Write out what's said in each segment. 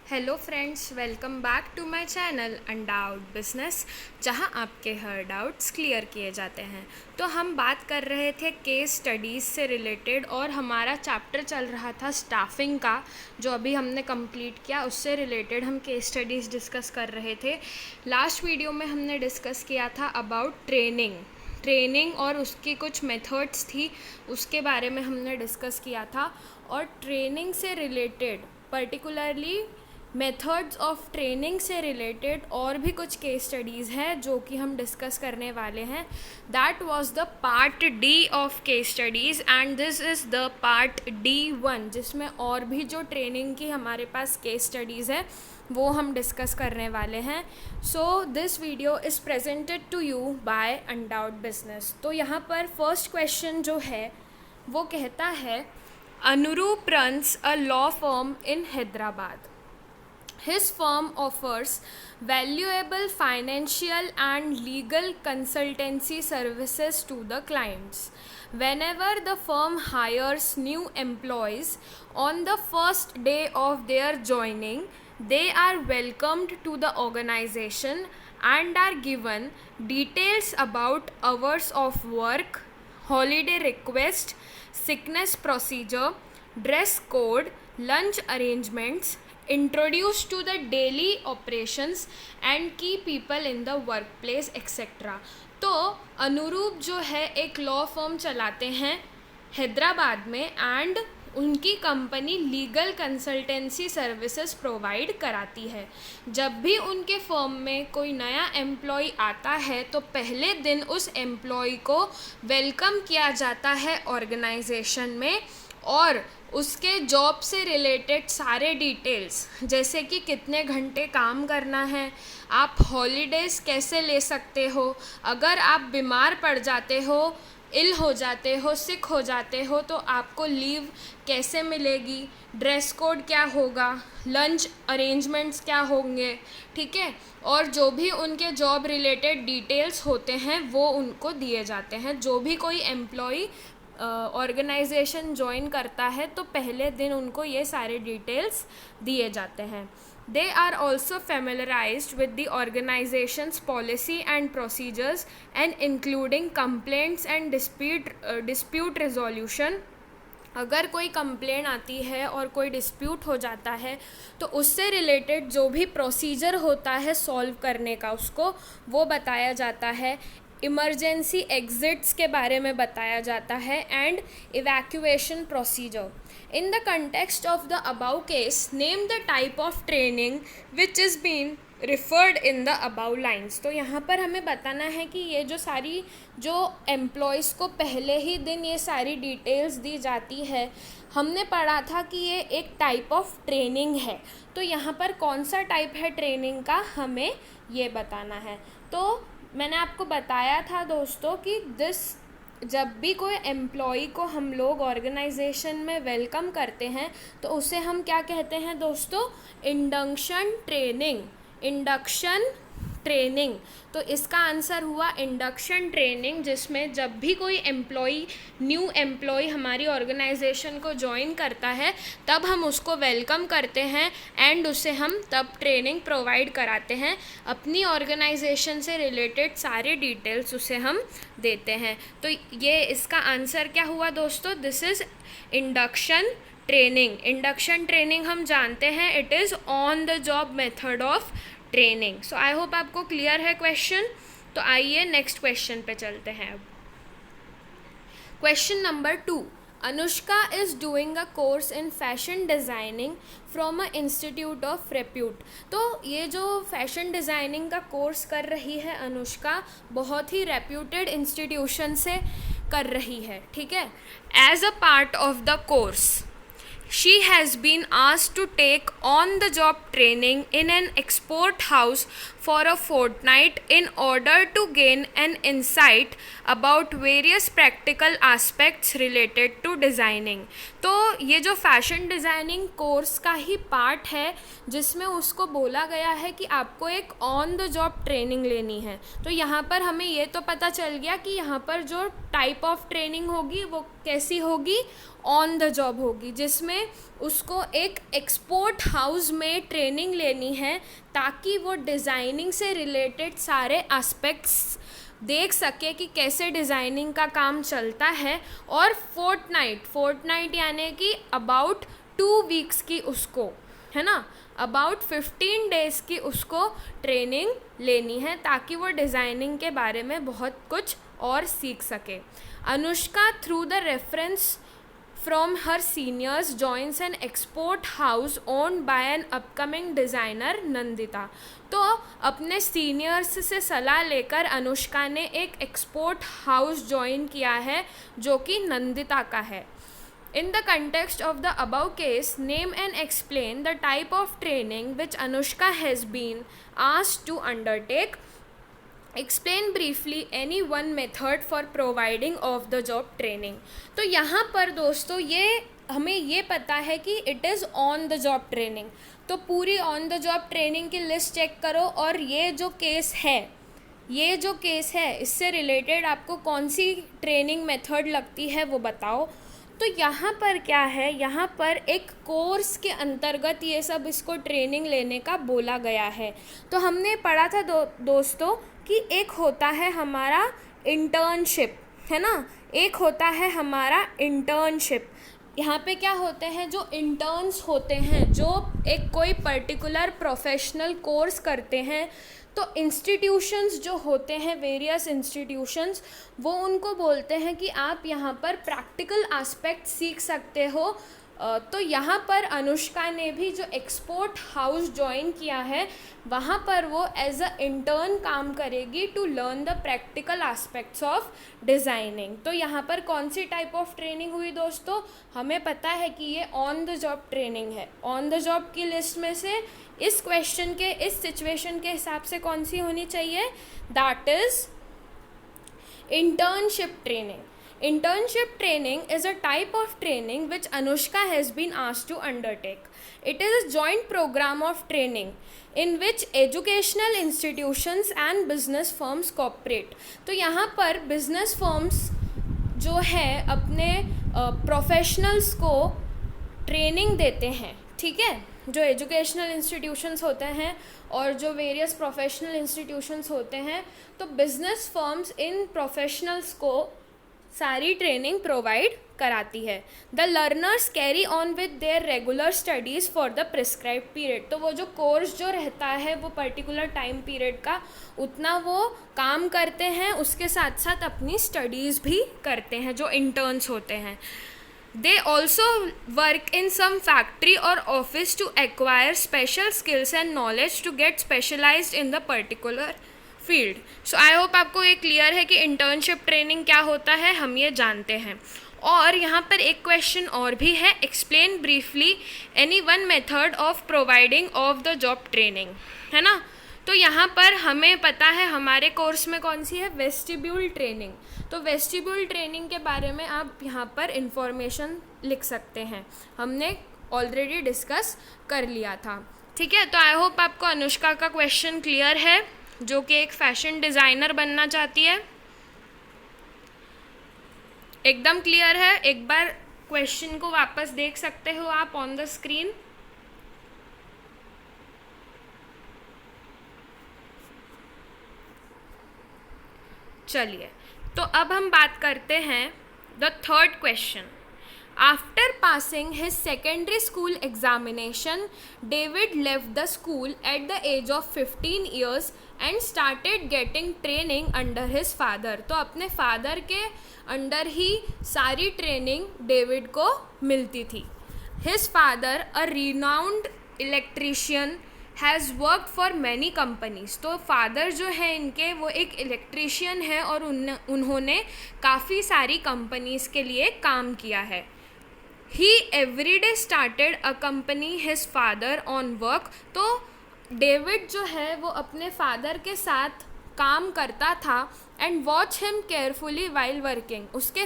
Hello friends, welcome back to my channel Undoubt Business, जहां आपके हर doubts clear किए जाते हैं। तो हम बात कर रहे थे केस स्टडीज़ से रिलेटेड और हमारा चैप्टर चल रहा था स्टाफिंग का, जो अभी हमने कंप्लीट किया। उससे रिलेटेड हम केस स्टडीज़ डिस्कस कर रहे थे। लास्ट वीडियो में हमने डिस्कस किया था अबाउट ट्रेनिंग और उसकी कुछ मेथड्स थी, उसके बारे में हमने डिस्कस किया था। और ट्रेनिंग से related particularly methods of training से रिलेटेड और भी कुछ केस स्टडीज़ हैं जो कि हम डिस्कस करने वाले हैं। That was the part D of case studies and this is the part D1, जिसमें और भी जो ट्रेनिंग की हमारे पास केस स्टडीज़ है वो हम डिस्कस करने वाले हैं। So this video is presented to you by Undoubt Business. तो यहाँ पर फर्स्ट क्वेश्चन जो है वो कहता है, अनुरूप runs a law firm in Hyderabad. His firm offers valuable financial and legal consultancy services to the clients. Whenever the firm hires new employees on the first day of their joining, they are welcomed to the organization and are given details about hours of work, holiday request, sickness procedure, dress code, lunch arrangements, introduced to the daily operations and key people in the workplace etc. तो अनुरूप जो है एक law firm चलाते हैं हैदराबाद में and उनकी company legal consultancy services provide कराती है। जब भी उनके फर्म में कोई नया एम्प्लॉय आता है तो पहले दिन उस एम्प्लॉय को वेलकम किया जाता है ऑर्गेनाइजेशन में और उसके जॉब से रिलेटेड सारे डिटेल्स, जैसे कि कितने घंटे काम करना है, आप हॉलीडेज़ कैसे ले सकते हो, अगर आप बीमार पड़ जाते हो, इल हो जाते हो, सिक हो जाते हो तो आपको लीव कैसे मिलेगी, ड्रेस कोड क्या होगा, लंच अरेंजमेंट्स क्या होंगे, ठीक है। और जो भी उनके जॉब रिलेटेड डिटेल्स होते हैं वो उनको दिए जाते हैं। जो भी कोई एम्प्लॉय ऑर्गेनाइजेशन ज्वाइन करता है तो पहले दिन उनको ये सारे डिटेल्स दिए जाते हैं। They are also familiarized with the organisation's policy and procedures and including complaints and dispute resolution. अगर कोई कंप्लेंट आती है और कोई डिस्प्यूट हो जाता है तो उससे रिलेटेड जो भी प्रोसीजर होता है सॉल्व करने का, उसको वो बताया जाता है। इमरजेंसी एग्जिट्स के बारे में बताया जाता है and evacuation procedure. In the context of the above case, name the type of training which is been referred in the above lines. तो यहाँ पर हमें बताना है कि ये जो एम्प्लॉयज़ को पहले ही दिन ये सारी डिटेल्स दी जाती है, हमने पढ़ा था कि ये एक टाइप ऑफ ट्रेनिंग है। तो यहाँ पर कौन सा टाइप है ट्रेनिंग का, हमें ये बताना है। तो मैंने आपको बताया था दोस्तों कि जब भी कोई एम्प्लॉई को हम लोग ऑर्गेनाइजेशन में वेलकम करते हैं तो उसे हम क्या कहते हैं दोस्तों, इंडक्शन ट्रेनिंग। तो इसका आंसर हुआ इंडक्शन ट्रेनिंग, जिसमें जब भी कोई न्यू एम्प्लॉय हमारी ऑर्गेनाइजेशन को ज्वाइन करता है तब हम उसको वेलकम करते हैं एंड उसे हम तब ट्रेनिंग प्रोवाइड कराते हैं। अपनी ऑर्गेनाइजेशन से रिलेटेड सारे डिटेल्स उसे हम देते हैं। तो ये इसका आंसर क्या हुआ दोस्तों, दिस इज़ इंडक्शन ट्रेनिंग हम जानते हैं it is on the job method of training. So I hope आपको क्लियर है क्वेश्चन। तो आइए नेक्स्ट क्वेश्चन पे चलते हैं। अब question number 2, Anushka is doing a course in fashion designing from a institute of repute. तो ये जो फैशन डिज़ाइनिंग का कोर्स कर रही है अनुष्का, बहुत ही रेप्यूटेड इंस्टीट्यूशन से कर रही है, ठीक है। As a part of the course she has been asked to take on the job training in an export house for a fortnight in order to gain an insight about various practical aspects related to designing। तो ये जो fashion designing course का ही part है जिसमें उसको बोला गया है कि आपको एक ऑन द जॉब ट्रेनिंग लेनी है। तो यहाँ पर हमें ये तो पता चल गया कि यहाँ पर जो टाइप ऑफ ट्रेनिंग होगी वो कैसी होगी, ऑन द जॉब होगी, जिसमें उसको एक एक्सपोर्ट हाउस में ट्रेनिंग लेनी है ताकि वो डिज़ाइनिंग से रिलेटेड सारे एस्पेक्ट्स देख सके कि कैसे डिज़ाइनिंग का काम चलता है। और फोर्टनाइट यानी कि अबाउट 2 वीक्स की उसको, है ना, अबाउट 15 डेज़ की उसको ट्रेनिंग लेनी है ताकि वो डिज़ाइनिंग के बारे में बहुत कुछ और सीख सके। Anushka through the reference from her seniors joins an export house owned by an upcoming designer Nandita. तो अपने सीनियर्स से सलाह लेकर अनुष्का ने एक एक्सपोर्ट हाउस ज्वाइन किया है जो कि नंदिता का है। In the context of the above case, name and explain the type of training which Anushka has been asked to undertake. Explain briefly any one method for providing of the job training. तो यहाँ पर दोस्तों ये हमें ये पता है कि it is on the job training, तो पूरी ऑन द जॉब ट्रेनिंग की लिस्ट चेक करो और ये जो केस है इससे रिलेटेड आपको कौन सी ट्रेनिंग मेथड लगती है वो बताओ। तो यहाँ पर क्या है, यहाँ पर एक कोर्स के अंतर्गत ये सब इसको ट्रेनिंग लेने का बोला गया है। तो हमने पढ़ा था दोस्तों कि एक होता है हमारा इंटर्नशिप, है ना, एक होता है हमारा इंटर्नशिप। यहाँ पे क्या होते हैं, जो इंटर्न्स होते हैं जो एक कोई पर्टिकुलर प्रोफेशनल कोर्स करते हैं, तो इंस्टीट्यूशंस जो होते हैं, वेरियस इंस्टीट्यूशंस, वो उनको बोलते हैं कि आप यहाँ पर प्रैक्टिकल एस्पेक्ट सीख सकते हो। तो यहाँ पर अनुष्का ने भी जो एक्सपोर्ट हाउस ज्वाइन किया है वहाँ पर वो एज अ इंटर्न काम करेगी to learn the practical aspects of designing. तो यहाँ पर कौन सी टाइप ऑफ ट्रेनिंग हुई दोस्तों, हमें पता है कि ये ऑन द जॉब ट्रेनिंग है। ऑन द जॉब की लिस्ट में से इस क्वेश्चन के, इस सिचुएशन के हिसाब से कौन सी होनी चाहिए, that is internship training. Internship training is a type of training which Anushka has been asked to undertake. It is a joint program of training in which educational institutions and business firms cooperate. तो यहाँ पर business firms जो है अपने professionals को training देते हैं, ठीक है, जो एजुकेशनल इंस्टीट्यूशंस होते हैं और जो वेरियस प्रोफेशनल इंस्टीट्यूशंस होते हैं, तो बिजनेस फर्म्स इन प्रोफेशनल्स को सारी ट्रेनिंग प्रोवाइड कराती है। The learners carry on with their regular studies for the prescribe period. तो वो जो कोर्स जो रहता है वो पर्टिकुलर टाइम पीरियड का उतना वो काम करते हैं, उसके साथ साथ अपनी स्टडीज़ भी करते हैं जो इंटर्न्स होते हैं। They also work in some factory or office to acquire special skills and knowledge to get specialized in the particular field. So I hope आपको ये क्लियर है कि internship training क्या होता है, हम ये जानते हैं। और यहाँ पर एक क्वेश्चन और भी है, explain briefly any one method of providing of the job training, है ना। तो यहाँ पर हमें पता है हमारे कोर्स में कौन सी है, वेस्टिब्यूल ट्रेनिंग। तो वेस्टिब्यूल ट्रेनिंग के बारे में आप यहाँ पर इंफॉर्मेशन लिख सकते हैं, हमने ऑलरेडी डिस्कस कर लिया था, ठीक है। तो आई होप आपको अनुष्का का क्वेश्चन क्लियर है, जो कि एक फैशन डिज़ाइनर बनना चाहती है, एकदम क्लियर है। एक बार क्वेश्चन को वापस देख सकते हो आप ऑन द स्क्रीन। चलिए, तो अब हम बात करते हैं the third question. After passing his secondary school examination, David left the school at the age of 15 years and started getting training under his father. तो अपने फादर के अंडर ही सारी ट्रेनिंग डेविड को मिलती थी। His father a renowned electrician has work for many companies. तो father जो है इनके वो एक इलेक्ट्रीशियन है और उन्होंने काफ़ी सारी कंपनीज़ के लिए काम किया है। He everyday started a company his father on work. तो डेविड जो है वो अपने फादर के साथ काम करता था and watch him carefully while working. उसके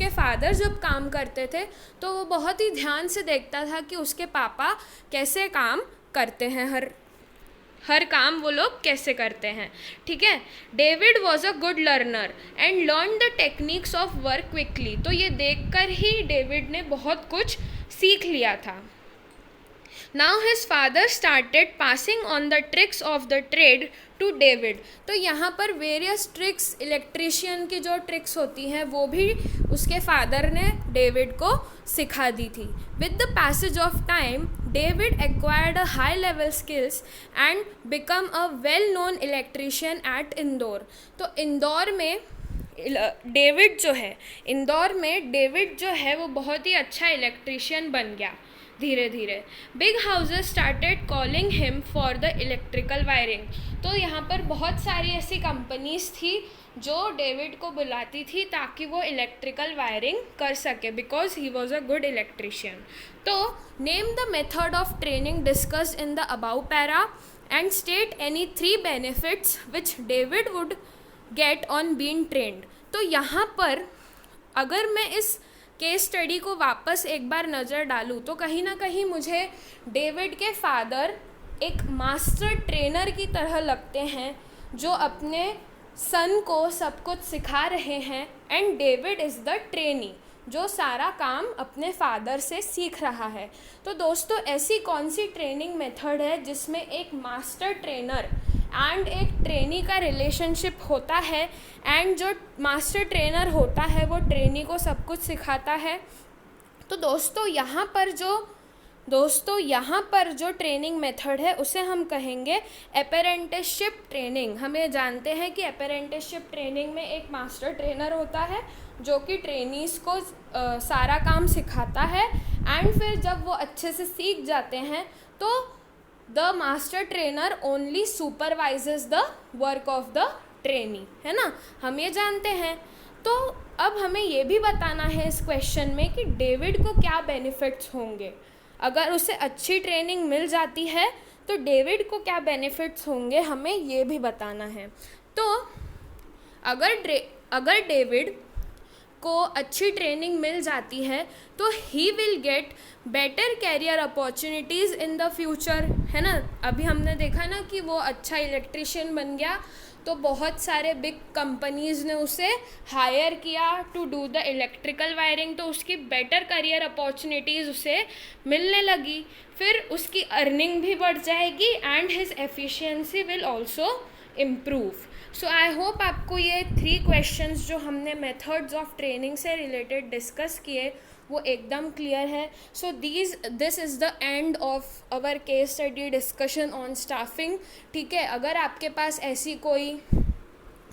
फादर जब काम करते थे तो वो बहुत ही ध्यान से देखता था कि उसके पापा कैसे काम करते हैं हर काम वो लोग कैसे करते हैं, ठीक है। David was a good learner and learn the techniques of work quickly. तो ये देखकर ही डेविड ने बहुत कुछ सीख लिया था। Now his father started passing on the tricks of the trade to David. तो यहाँ पर वेरियस ट्रिक्स, इलेक्ट्रिशियन की जो ट्रिक्स होती हैं वो भी उसके फादर ने डेविड को सिखा दी थी। With the passage of time David acquired a high level skills and become a well known electrician at Indore. तो इंदौर में डेविड जो है वो बहुत ही अच्छा इलेक्ट्रिशियन बन गया धीरे धीरे। Big houses started calling him for the electrical wiring. तो यहाँ पर बहुत सारी ऐसी कंपनीज थी जो डेविड को बुलाती थी ताकि वो इलेक्ट्रिकल वायरिंग कर सके, because he was a good electrician. तो name the method of training discussed in the above para and state any 3 benefits which David would get on being trained. तो यहाँ पर अगर मैं इस केस स्टडी को वापस एक बार नज़र डालूँ तो कहीं ना कहीं मुझे डेविड के फादर एक मास्टर ट्रेनर की तरह लगते हैं जो अपने सन को सब कुछ सिखा रहे हैं, and David is the trainee जो सारा काम अपने फादर से सीख रहा है। तो दोस्तों, ऐसी कौन सी ट्रेनिंग मेथड है जिसमें एक मास्टर ट्रेनर एंड एक ट्रेनी का रिलेशनशिप होता है, एंड जो मास्टर ट्रेनर होता है वो ट्रेनी को सब कुछ सिखाता है। तो दोस्तों यहाँ पर जो ट्रेनिंग मेथड है उसे हम कहेंगे अप्रेंटिसशिप ट्रेनिंग। हम ये जानते हैं कि अप्रेंटिसशिप ट्रेनिंग में एक मास्टर ट्रेनर होता है जो कि ट्रेनीज़ को सारा काम सिखाता है, एंड फिर जब वो अच्छे से सीख जाते हैं तो the master trainer only supervises the work of the trainee, है ना, हम ये जानते हैं। तो अब हमें ये भी बताना है इस क्वेश्चन में कि डेविड को क्या बेनिफिट्स होंगे अगर उसे अच्छी ट्रेनिंग मिल जाती है, तो डेविड को क्या बेनिफिट्स होंगे हमें ये भी बताना है। तो अगर डेविड को अच्छी ट्रेनिंग मिल जाती है तो he will get better career opportunities in the future, है ना। अभी हमने देखा ना कि वो अच्छा इलेक्ट्रिशियन बन गया तो बहुत सारे बिग कंपनीज़ ने उसे हायर किया to do the electrical wiring, तो उसकी बेटर करियर अपॉर्चुनिटीज़ उसे मिलने लगी। फिर उसकी अर्निंग भी बढ़ जाएगी and his efficiency will also improve. So I hope आपको ये 3 क्वेश्चंस जो हमने मेथड्स ऑफ ट्रेनिंग से रिलेटेड डिस्कस किए वो एकदम क्लियर है। So this is the end of our case study discussion on staffing, ठीक है। अगर आपके पास ऐसी कोई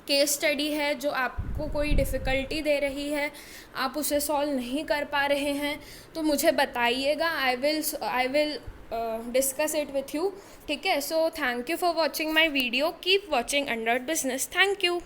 केस स्टडी है जो आपको कोई डिफ़िकल्टी दे रही है, आप उसे सॉल्व नहीं कर पा रहे हैं, तो मुझे बताइएगा, I will discuss it with you, ठीक है। So thank you for watching my video, keep watching Undead Business, thank you।